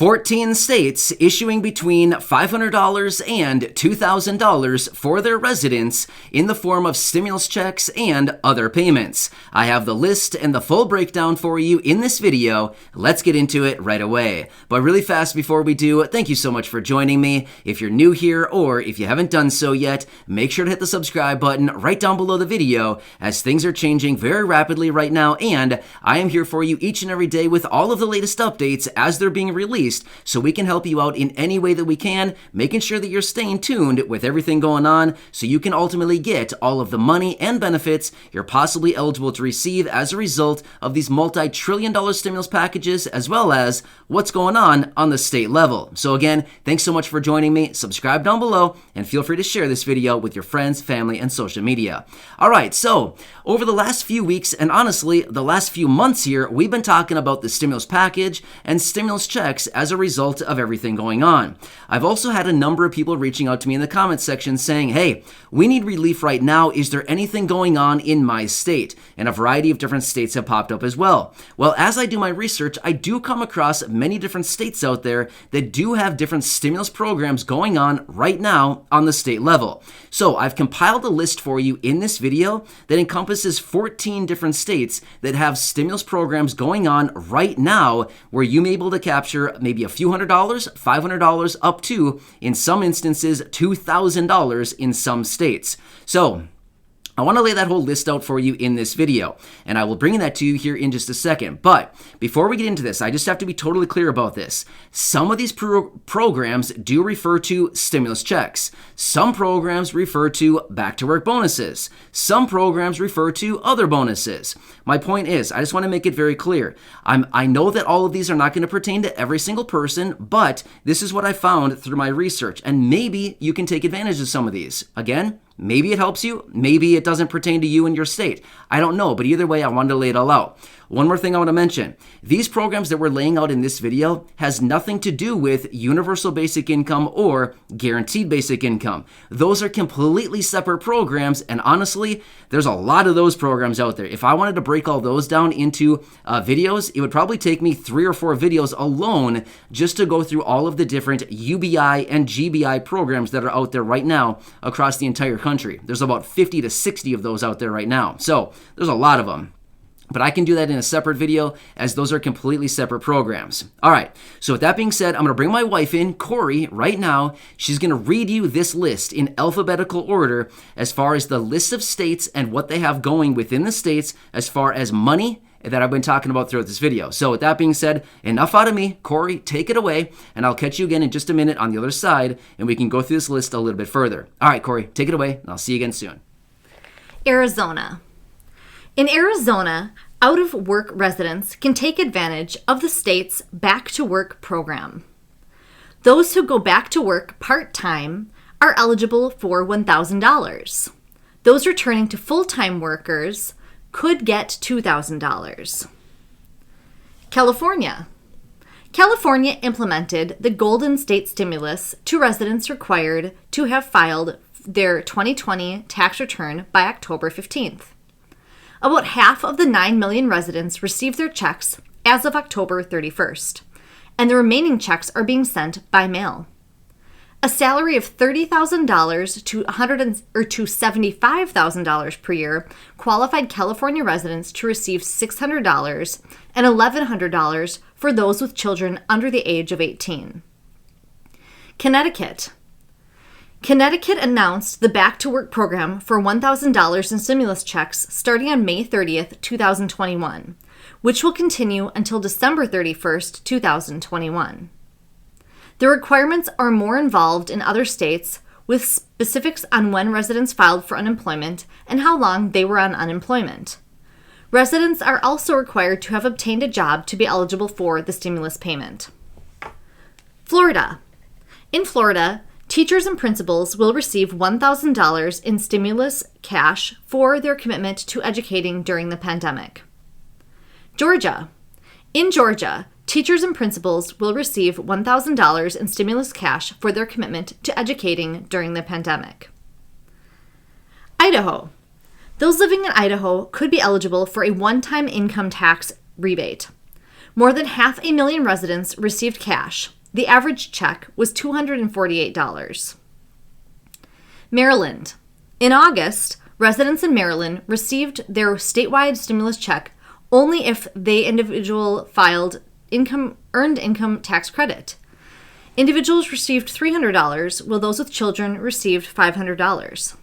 14 states issuing between $500 and $2,000 for their residents in the form of stimulus checks and other payments. I have the list and the full breakdown for you in this video. Let's get into it right away. But really fast before we do, thank you so much for joining me. If you're new here or if you haven't done so yet, make sure to hit the subscribe button right down below the video as things are changing very rapidly right now, and I am here for you each and every day with all of the latest updates as they're being released, so we can help you out in any way that we can, making sure that you're staying tuned with everything going on so you can ultimately get all of the money and benefits you're possibly eligible to receive as a result of these multi-trillion-dollar stimulus packages, as well as what's going on the state level. So again, thanks so much for joining me. Subscribe down below and feel free to share this video with your friends, family, and social media. All right, so over the last few weeks, and honestly the last few months here, we've been talking about the stimulus package and stimulus checks as a result of everything going on. I've also had a number of people reaching out to me in the comments section saying, hey, we need relief right now. Is there anything going on in my state? And a variety of different states have popped up as well. Well, as I do my research, I do come across many different states out there that do have different stimulus programs going on right now on the state level. So I've compiled a list for you in this video that encompasses 14 different states that have stimulus programs going on right now where you may be able to capture maybe a few $100, $500, up to, in some instances, $2,000 in some states. So I want to lay that whole list out for you in this video, and I will bring that to you here in just a second. But before we get into this, I just have to be totally clear about this. Some of these programs do refer to stimulus checks. Some programs refer to back-to-work bonuses. Some programs refer to other bonuses. My point is, I just want to make it very clear. I know that all of these are not going to pertain to every single person, but this is what I found through my research, and maybe you can take advantage of some of these. Again, maybe it helps you, maybe it doesn't pertain to you and your state. I don't know, but either way, I wanted to lay it all out. One more thing I want to mention. These programs that we're laying out in this video has nothing to do with universal basic income or guaranteed basic income. Those are completely separate programs, and honestly, there's a lot of those programs out there. If I wanted to break all those down into videos, it would probably take me 3 or 4 videos alone just to go through all of the different UBI and GBI programs that are out there right now across the entire country. There's about 50 to 60 of those out there right now. So there's a lot of them. But I can do that in a separate video as those are completely separate programs. All right, so with that being said, I'm going to bring my wife in, Corey, right now. She's going to read you this list in alphabetical order as far as the list of states and what they have going within the states as far as money that I've been talking about throughout this video. So with that being said, enough out of me. Corey, take it away, and I'll catch you again in just a minute on the other side, and we can go through this list a little bit further. All right, Corey, take it away, and I'll see you again soon. Arizona. In Arizona, out-of-work residents can take advantage of the state's back-to-work program. Those who go back to work part-time are eligible for $1,000. Those returning to full-time workers could get $2,000. California. California implemented the Golden State Stimulus to residents required to have filed their 2020 tax return by October 15th. About half of the 9 million residents received their checks as of October 31st, and the remaining checks are being sent by mail. A salary of $30,000 to $75,000 per year qualified California residents to receive $600 and $1,100 for those with children under the age of 18. Connecticut. Connecticut announced the Back to Work program for $1,000 in stimulus checks starting on May 30th, 2021, which will continue until December 31st, 2021. The requirements are more involved in other states, with specifics on when residents filed for unemployment and how long they were on unemployment. Residents are also required to have obtained a job to be eligible for the stimulus payment. Florida. In Florida, teachers and principals will receive $1,000 in stimulus cash for their commitment to educating during the pandemic. Georgia. In Georgia, teachers and principals will receive $1,000 in stimulus cash for their commitment to educating during the pandemic. Idaho. Those living in Idaho could be eligible for a one-time income tax rebate. More than 500,000 residents received cash. The average check was $248. Maryland. In August, residents in Maryland received their statewide stimulus check only if they individual filed earned income tax credit. Individuals received $300, while those with children received $500.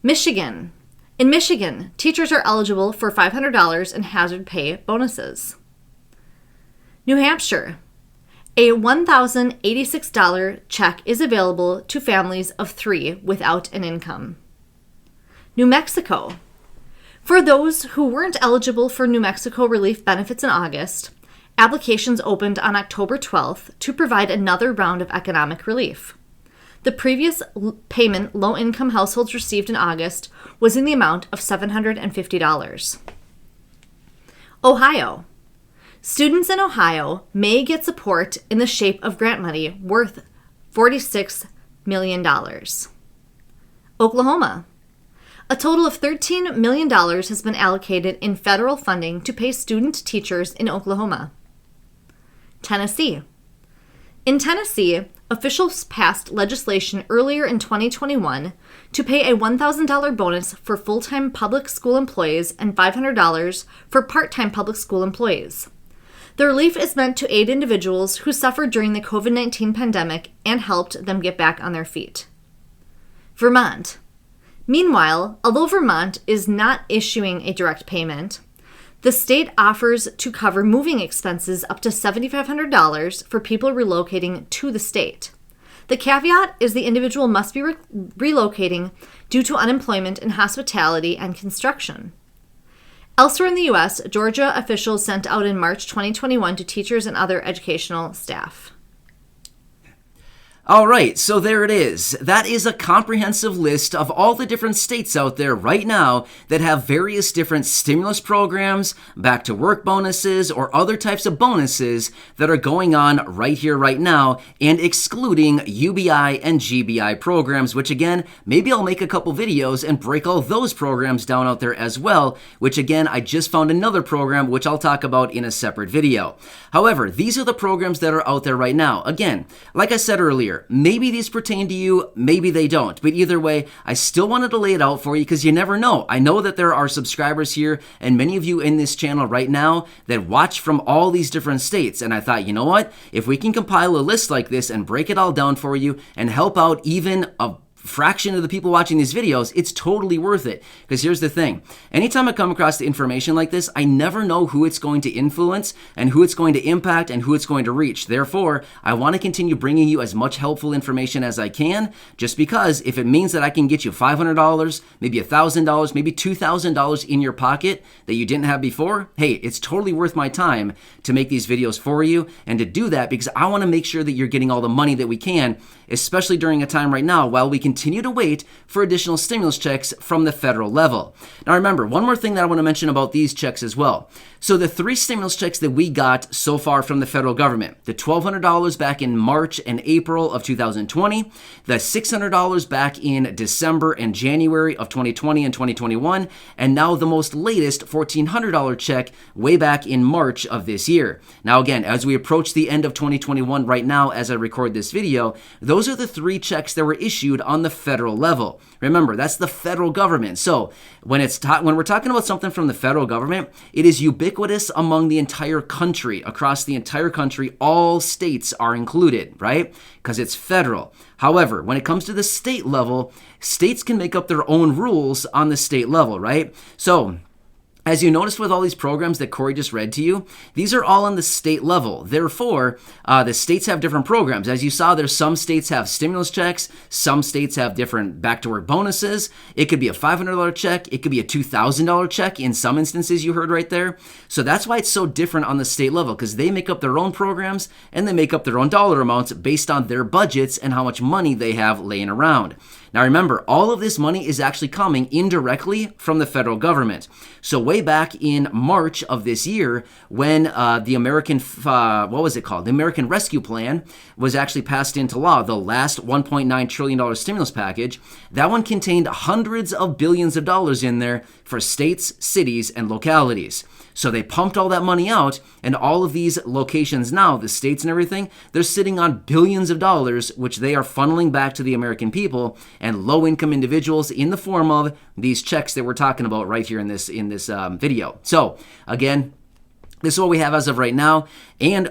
Michigan. In Michigan, teachers are eligible for $500 in hazard pay bonuses. New Hampshire. A $1,086 check is available to families of 3 without an income. New Mexico. For those who weren't eligible for New Mexico relief benefits in August, applications opened on October 12th to provide another round of economic relief. The previous payment low-income households received in August was in the amount of $750. Ohio. Students in Ohio may get support in the shape of grant money worth $46 million. Oklahoma. A total of $13 million has been allocated in federal funding to pay student teachers in Oklahoma. Tennessee. In Tennessee, officials passed legislation earlier in 2021 to pay a $1,000 bonus for full-time public school employees and $500 for part-time public school employees. The relief is meant to aid individuals who suffered during the COVID-19 pandemic and helped them get back on their feet. Vermont. Meanwhile, although Vermont is not issuing a direct payment, the state offers to cover moving expenses up to $7,500 for people relocating to the state. The caveat is the individual must be relocating due to unemployment in hospitality and construction. Elsewhere in the U.S., Georgia officials sent out in March 2021 to teachers and other educational staff. All right, so there it is. That is a comprehensive list of all the different states out there right now that have various different stimulus programs, back to work bonuses, or other types of bonuses that are going on right here, right now, and excluding UBI and GBI programs, which again, maybe I'll make a couple videos and break all those programs down out there as well, which again, I just found another program which I'll talk about in a separate video. However, these are the programs that are out there right now. Again, like I said earlier, maybe these pertain to you, maybe they don't. But either way, I still wanted to lay it out for you because you never know. I know that there are subscribers here and many of you in this channel right now that watch from all these different states. And I thought, you know what? If we can compile a list like this and break it all down for you and help out even a fraction of the people watching these videos, it's totally worth it. Because here's the thing. Anytime I come across the information like this, I never know who it's going to influence and who it's going to impact and who it's going to reach. Therefore, I want to continue bringing you as much helpful information as I can, just because if it means that I can get you $500, maybe $1,000, maybe $2,000 in your pocket that you didn't have before, hey, it's totally worth my time to make these videos for you and to do that because I want to make sure that you're getting all the money that we can, especially during a time right now while we continue to wait for additional stimulus checks from the federal level. Now remember, one more thing that I want to mention about these checks as well. So the 3 stimulus checks that we got so far from the federal government, the $1,200 back in March and April of 2020, the $600 back in December and January of 2020 and 2021, and now the most latest $1,400 check way back in March of this year. Now again, as we approach the end of 2021 right now as I record this video, those are the 3 checks that were issued on the federal level. Remember, that's the federal government. So when we're talking about something from the federal government, it is ubiquitous among the entire country. Across the entire country, all states are included, right? Because it's federal. However, when it comes to the state level, states can make up their own rules on the state level, right? So as you noticed with all these programs that Corey just read to you, these are all on the state level. Therefore, the states have different programs. As you saw, there's some states have stimulus checks. Some states have different back-to-work bonuses. It could be a $500 check. It could be a $2,000 check in some instances you heard right there. So that's why it's so different on the state level, because they make up their own programs and they make up their own dollar amounts based on their budgets and how much money they have laying around. Now remember, all of this money is actually coming indirectly from the federal government. So way back in March of this year, when the American, the American Rescue Plan was actually passed into law, the last $1.9 trillion stimulus package, that one contained hundreds of billions of dollars in there for states, cities, and localities. So they pumped all that money out, and all of these locations now, the states and everything, they're sitting on billions of dollars, which they are funneling back to the American people and low-income individuals in the form of these checks that we're talking about right here in this video. So again, this is what we have as of right now, and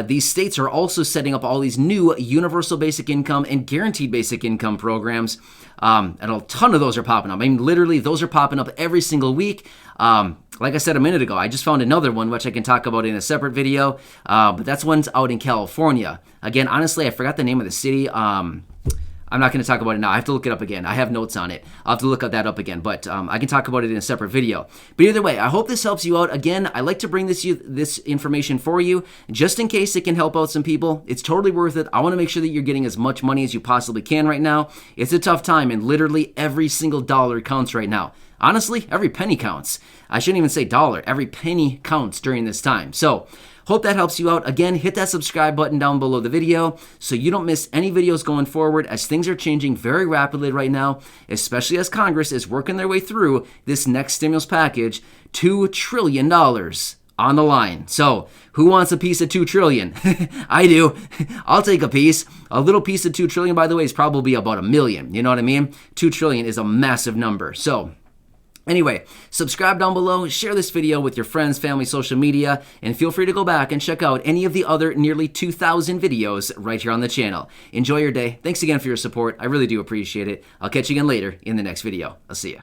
these states are also setting up all these new universal basic income and guaranteed basic income programs, and a ton of those are popping up. I mean, literally, those are popping up every single week. Like I said a minute ago, I just found another one, which I can talk about in a separate video, but that's one's out in California. Again, honestly, I forgot the name of the city. I'm not going to talk about it now. I have to look it up again. I have notes on it. I'll have to look that up again, but I can talk about it in a separate video. But either way, I hope this helps you out. Again, I like to bring this information for you just in case it can help out some people. It's totally worth it. I want to make sure that you're getting as much money as you possibly can right now. It's a tough time, and literally every single dollar counts right now. Honestly, every penny counts. I shouldn't even say dollar. Every penny counts during this time. So, hope that helps you out. Again, hit that subscribe button down below the video so you don't miss any videos going forward, as things are changing very rapidly right now, especially as Congress is working their way through this next stimulus package. $2 trillion on the line. So, who wants a piece of $2 trillion? I do. I'll take a piece. A little piece of $2 trillion, by the way, is probably about $1 million. You know what I mean? $2 trillion is a massive number. So, anyway, subscribe down below, share this video with your friends, family, social media, and feel free to go back and check out any of the other nearly 2,000 videos right here on the channel. Enjoy your day. Thanks again for your support. I really do appreciate it. I'll catch you again later in the next video. I'll see you.